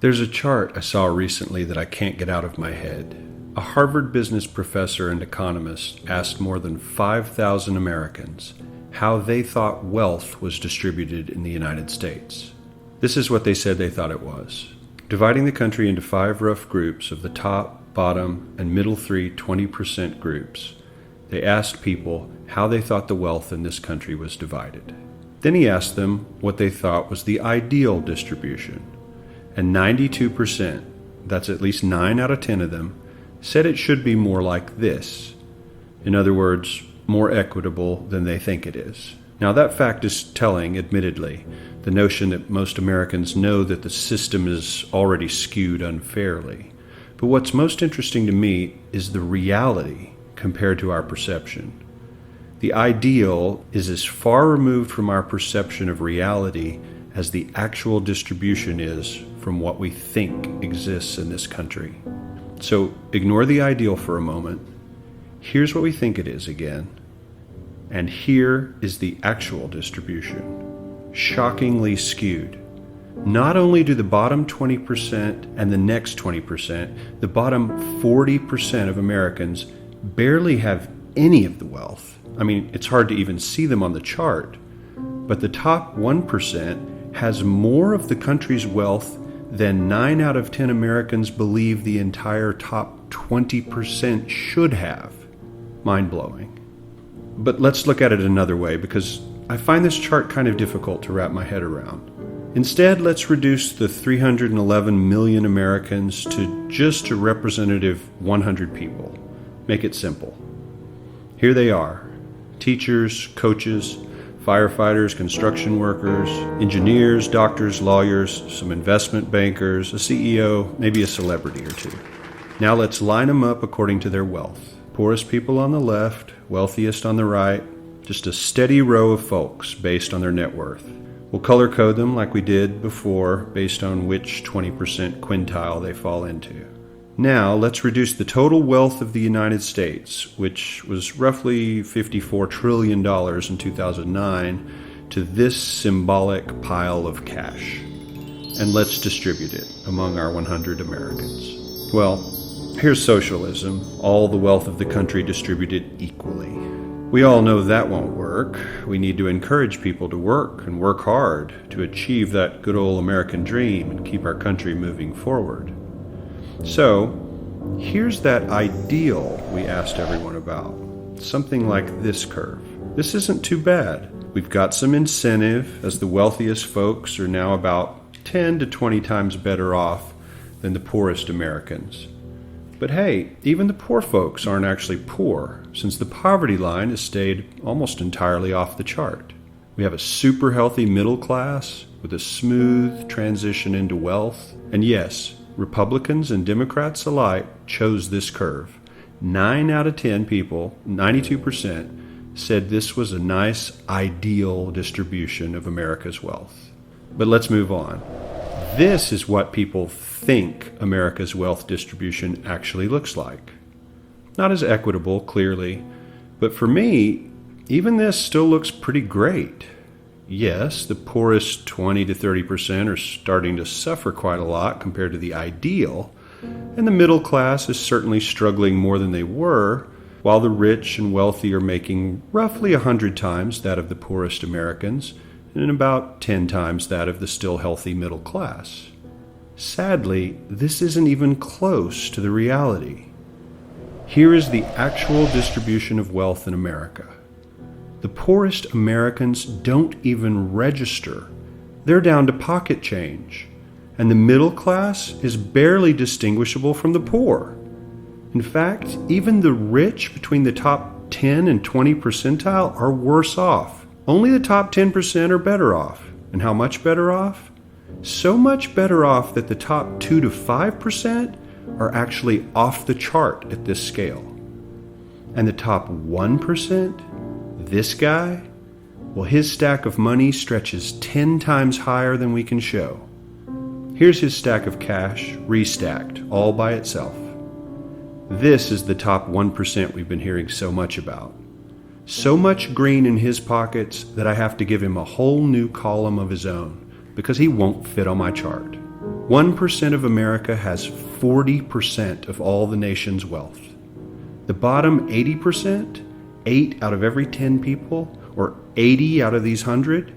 There's a chart I saw recently that I can't get out of my head. A Harvard business professor and economist asked more than 5,000 Americans how they thought wealth was distributed in the United States. This is what they said they thought it was. Dividing the country into 5 rough groups of the top, bottom, and middle 20% groups, they asked people how they thought the wealth in this country was divided. Then he asked them what they thought was the ideal distribution. And 92%, that's at least 9 out of 10 of them, said it should be more like this. In other words, more equitable than they think it is. Now that fact is telling, admittedly, the notion that most Americans know that the system is already skewed unfairly. But what's most interesting to me is the reality compared to our perception. The ideal is as far removed from our perception of reality as the actual distribution is from what we think exists in this country. So ignore the ideal for a moment. Here's what we think it is again. And here is the actual distribution. Shockingly skewed. Not only do the bottom 20% and the next 20%, the bottom 40% of Americans barely have any of the wealth. I mean, it's hard to even see them on the chart. But the top 1% has more of the country's wealth than 9 out of 10 Americans believe the entire top 20% should have. Mind-blowing. But let's look at it another way, because I find this chart kind of difficult to wrap my head around. Instead, let's reduce the 311 million Americans to just a representative 100 people. Make it simple. Here they are: teachers, coaches, firefighters, construction workers, engineers, doctors, lawyers, some investment bankers, a CEO, maybe a celebrity or two. Now let's line them up according to their wealth. Poorest people on the left, wealthiest on the right, just a steady row of folks based on their net worth. We'll color code them like we did before based on which 20% quintile they fall into. Now let's reduce the total wealth of the United States, which was roughly $54 trillion in 2009, to this symbolic pile of cash. And let's distribute it among our 100 Americans. Well, here's socialism, all the wealth of the country distributed equally. We all know that won't work. We need to encourage people to work and work hard to achieve that good old American dream and keep our country moving forward. So, here's that ideal we asked everyone about. Something like this curve. This isn't too bad. We've got some incentive, as the wealthiest folks are now about 10 to 20 times better off than the poorest Americans. But hey, even the poor folks aren't actually poor, since the poverty line has stayed almost entirely off the chart. We have a super healthy middle class with a smooth transition into wealth. And yes, Republicans and Democrats alike chose this curve. 9 out of 10 people, 92%, said this was a nice, ideal distribution of America's wealth. But let's move on. This is what people think America's wealth distribution actually looks like. Not as equitable, clearly, but for me, even this still looks pretty great. Yes, the poorest 20 to 30% are starting to suffer quite a lot compared to the ideal, and the middle class is certainly struggling more than they were, while the rich and wealthy are making roughly 100 times that of the poorest Americans, and about 10 times that of the still healthy middle class. Sadly, this isn't even close to the reality. Here is the actual distribution of wealth in America. The poorest Americans don't even register. They're down to pocket change. And the middle class is barely distinguishable from the poor. In fact, even the rich between the top 10 and 20 percentile are worse off. Only the top 10% are better off. And how much better off? So much better off that the top 2 to 5% are actually off the chart at this scale. And the top 1%? This guy? Well, his stack of money stretches 10 times higher than we can show. Here's his stack of cash, restacked, all by itself. This is the top 1% we've been hearing so much about. So much green in his pockets that I have to give him a whole new column of his own, because he won't fit on my chart. 1% of America has 40% of all the nation's wealth. The bottom 80%, 8 out of every 10 people, or 80 out of these 100,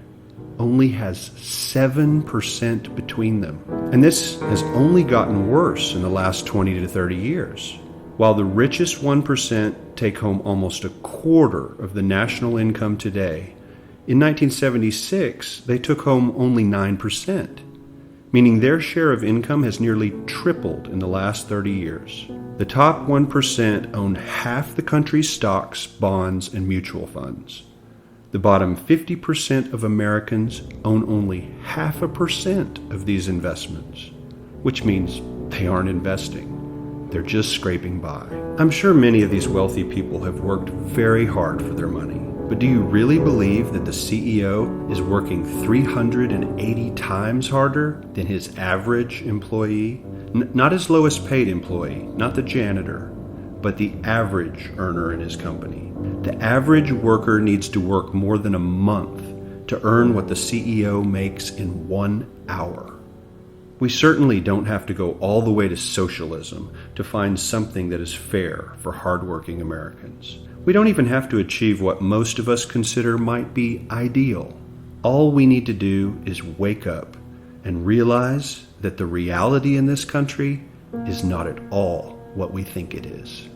only has 7% between them. And this has only gotten worse in the last 20 to 30 years. While the richest 1% take home almost a quarter of the national income today, in 1976, they took home only 9%, meaning their share of income has nearly tripled in the last 30 years. The top 1% own half the country's stocks, bonds, and mutual funds. The bottom 50% of Americans own only 0.5% of these investments, which means they aren't investing. They're just scraping by. I'm sure many of these wealthy people have worked very hard for their money, but do you really believe that the CEO is working 380 times harder than his average employee? Not his lowest paid employee, not the janitor, but the average earner in his company. The average worker needs to work more than a month to earn what the CEO makes in 1 hour. We certainly don't have to go all the way to socialism to find something that is fair for hardworking Americans. We don't even have to achieve what most of us consider might be ideal. All we need to do is wake up and realize that the reality in this country is not at all what we think it is.